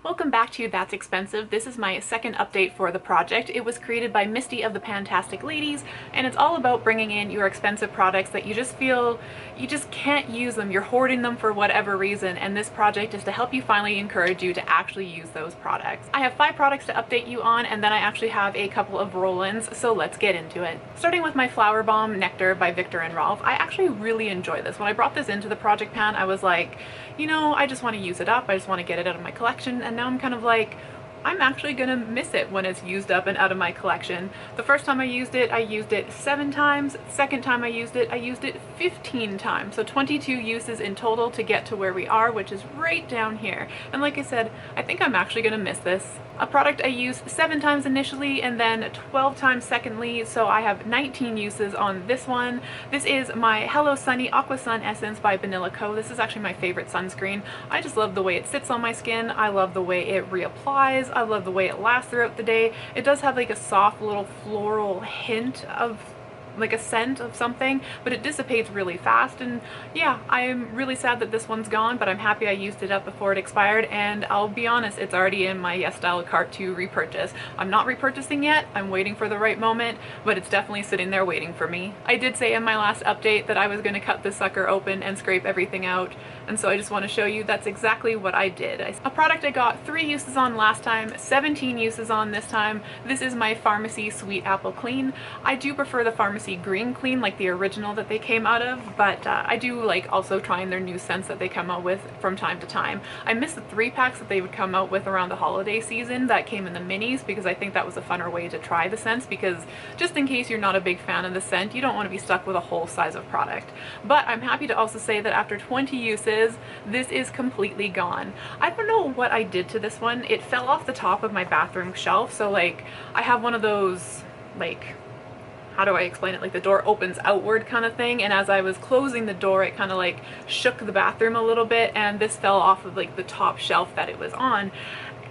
Welcome back to That's Expensive. This is my second update for the project. It was created by Misty of the Pantastic Ladies, and it's all about bringing in your expensive products that you just feel you just can't use them. You're hoarding them for whatever reason, and this project is to help you finally encourage you to actually use those products. I have 5 products to update you on, and then I actually have a couple of roll-ins, so let's get into it. Starting with my Flower Bomb Nectar by Victor and Rolf. I actually really enjoy this. When I brought this into the project pan, I was like, you know, I just want to use it up. I just want to get it out of my collection. And now I'm kind of like, I'm actually gonna miss it when it's used up and out of my collection. The first time I used it 7 times. Second time I used it 15 times. So 22 uses in total to get to where we are, which is right down here. And like I said, I think I'm actually gonna miss this. A product I used 7 times initially and then 12 times secondly, so I have 19 uses on this one. This is my Hello Sunny Aqua Sun Essence by Vanilla Co. This is actually my favorite sunscreen. I just love the way it sits on my skin. I love the way it reapplies. I love the way it lasts throughout the day. It does have like a soft little floral hint of like a scent of something, but it dissipates really fast. And yeah, I'm really sad that this one's gone, but I'm happy I used it up before it expired, and I'll be honest, it's already in my Yes Style cart to repurchase. I'm not repurchasing yet, I'm waiting for the right moment, but it's definitely sitting there waiting for me. I did say in my last update that I was going to cut this sucker open and scrape everything out, and so I just want to show you that's exactly what I did. A product I got 3 uses on last time, 17 uses on this time. This is my Pharmacy Sweet Apple Clean. I do prefer the Pharmacy Green Clean, like the original that they came out of, but I do like also trying their new scents that they come out with from time to time. I miss the 3-packs that they would come out with around the holiday season that came in the minis, because I think that was a funner way to try the scents, because just in case you're not a big fan of the scent, you don't want to be stuck with a whole size of product. But I'm happy to also say that after 20 uses, this is completely gone. I don't know what I did to this one. It fell off the top of my bathroom shelf, so like I have one of those, like, how do I explain it, like the door opens outward kind of thing, and as I was closing the door it kind of like shook the bathroom a little bit, and this fell off of like the top shelf that it was on,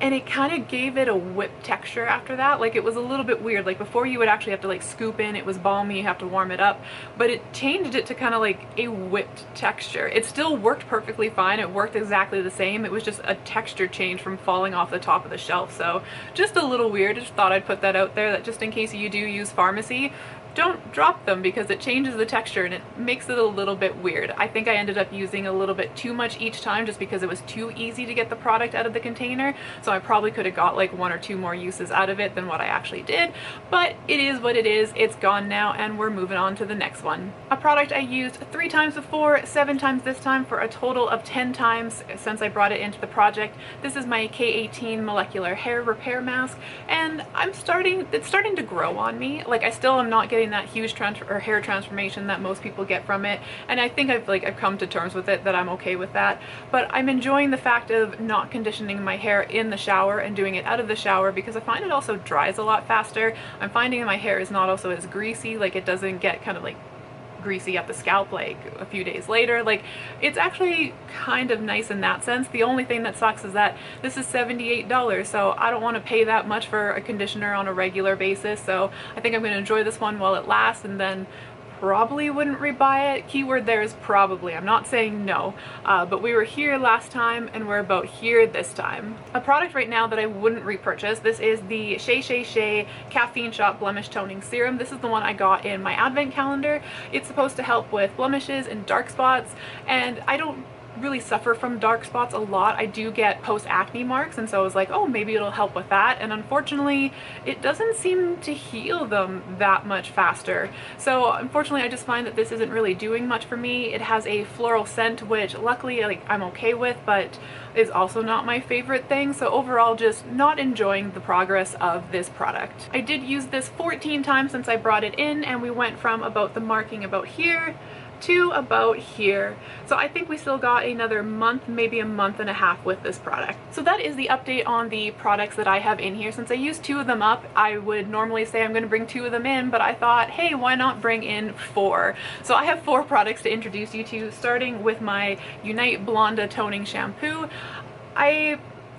and it kind of gave it a whip texture after that. Like it was a little bit weird. Like before you would actually have to like scoop in, it was balmy, you have to warm it up, but it changed it to kind of like a whipped texture. It still worked perfectly fine, it worked exactly the same, it was just a texture change from falling off the top of the shelf. So just a little weird. I just thought I'd put that out there, that just in case you do use Pharmacy, don't drop them, because it changes the texture and it makes it a little bit weird. I think I ended up using a little bit too much each time just because it was too easy to get the product out of the container, so I probably could have got like 1 or 2 more uses out of it than what I actually did, but it is what it is. It's gone now and we're moving on to the next one. A product I used 3 times before, 7 times this time, for a total of 10 times since I brought it into the project. This is my K18 Molecular Hair Repair Mask, and it's starting to grow on me. Like I still am not getting that huge hair transformation that most people get from it, and I think I've come to terms with it, that I'm okay with that. But I'm enjoying the fact of not conditioning my hair in the shower and doing it out of the shower, because I find it also dries a lot faster. I'm finding my hair is not also as greasy, like it doesn't get kind of like greasy at the scalp like a few days later. Like it's actually kind of nice in that sense. The only thing that sucks is that this is $78, so I don't want to pay that much for a conditioner on a regular basis, so I think I'm going to enjoy this one while it lasts, and then probably wouldn't rebuy it. Keyword there is probably. I'm not saying no, but we were here last time and we're about here this time. A product right now that I wouldn't repurchase, this is the Shea Caffeine Shot Blemish Toning Serum. This is the one I got in my advent calendar. It's supposed to help with blemishes and dark spots, and I don't really suffer from dark spots a lot. I do get post-acne marks, and so I was like, oh, maybe it'll help with that, and unfortunately it doesn't seem to heal them that much faster. So unfortunately I just find that this isn't really doing much for me. It has a floral scent, which luckily like I'm okay with, but is also not my favorite thing. So overall, just not enjoying the progress of this product. I did use this 14 times since I brought it in, and we went from about the marking about here to about here. So I think we still got another month, maybe a month and a half with this product. So that is the update on the products that I have in here. Since I used 2 of them up, I would normally say I'm going to bring 2 of them in, but I thought, hey, why not bring in 4? So I have 4 products to introduce you to, starting with my Unite Blonda Toning Shampoo.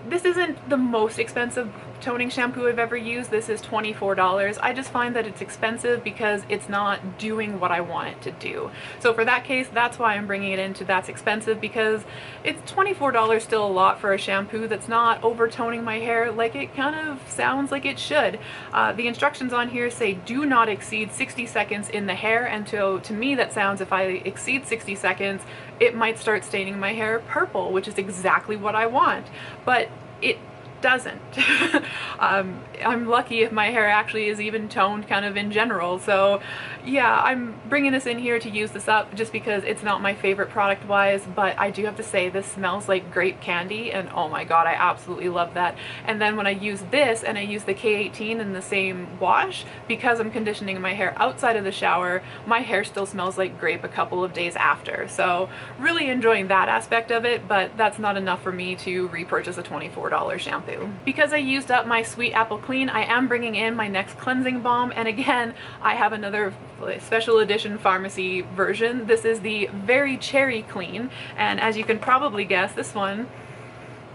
This isn't the most expensive toning shampoo I've ever used. This is $24. I just find that it's expensive because it's not doing what I want it to do. So for that case, that's why I'm bringing it into that's expensive, because it's $24 still a lot for a shampoo that's not over toning my hair like it kind of sounds like it should. The instructions on here say do not exceed 60 seconds in the hair, and to me that sounds, if I exceed 60 seconds, it might start staining my hair purple, which is exactly what I want, but it doesn't. I'm lucky if my hair actually is even toned kind of in general. So yeah, I'm bringing this in here to use this up just because it's not my favorite product wise, but I do have to say this smells like grape candy, and oh my god, I absolutely love that. And then when I use this and I use the K18 in the same wash, because I'm conditioning my hair outside of the shower, my hair still smells like grape a couple of days after. So really enjoying that aspect of it, but that's not enough for me to repurchase a $24 shampoo. Because I used up my Sweet Apple Clean, I am bringing in my next cleansing balm, and again, I have another special edition pharmacy version. This is the Very Cherry Clean, and as you can probably guess, this one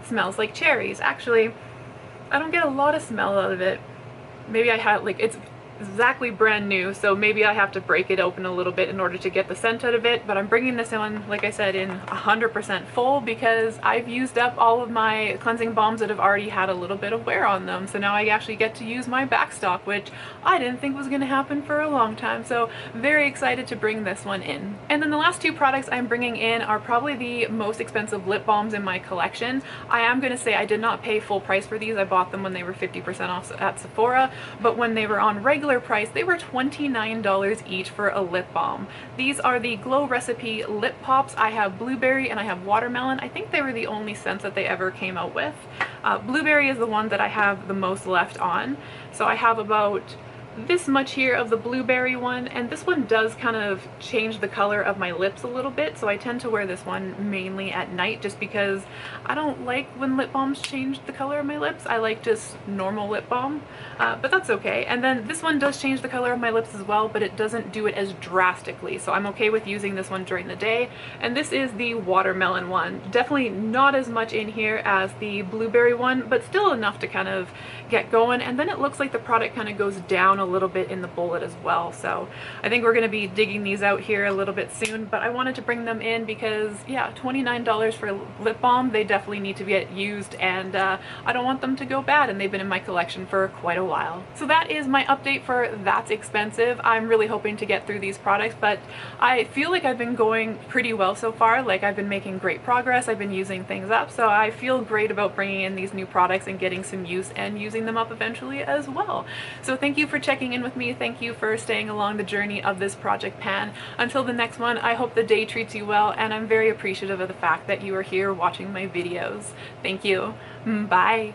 smells like cherries. Actually, I don't get a lot of smell out of it. Maybe I had, like, it's exactly brand new, so maybe I have to break it open a little bit in order to get the scent out of it, but I'm bringing this in, like I said, in 100% full because I've used up all of my cleansing balms that have already had a little bit of wear on them, so now I actually get to use my backstock, which I didn't think was going to happen for a long time, so very excited to bring this one in. And then the last two products I'm bringing in are probably the most expensive lip balms in my collection. I am going to say I did not pay full price for these. I bought them when they were 50% off at Sephora, but when they were on regular price, they were $29 each for a lip balm. These are the Glow Recipe Lip Pops. I have blueberry and I have watermelon. I think they were the only scents that they ever came out with. Blueberry is the one that I have the most left on. So I have about this much here of the blueberry one, and this one does kind of change the color of my lips a little bit, so I tend to wear this one mainly at night just because I don't like when lip balms change the color of my lips. I like just normal lip balm, but that's okay. And then this one does change the color of my lips as well, but it doesn't do it as drastically, so I'm okay with using this one during the day. And this is the watermelon one. Definitely not as much in here as the blueberry one, but still enough to kind of get going, and then it looks like the product kind of goes down a little bit in the bullet as well. So I think we're going to be digging these out here a little bit soon, but I wanted to bring them in because yeah, $29 for lip balm, they definitely need to get used, and I don't want them to go bad, and they've been in my collection for quite a while. So that is my update for That's Expensive. I'm really hoping to get through these products, but I feel like I've been going pretty well so far. Like, I've been making great progress, I've been using things up, so I feel great about bringing in these new products and getting some use and using them up eventually as well. So thank you for checking in with me. Thank you for staying along the journey of this Project Pan. Until the next one, I hope the day treats you well, and I'm very appreciative of the fact that you are here watching my videos. Thank you. Bye.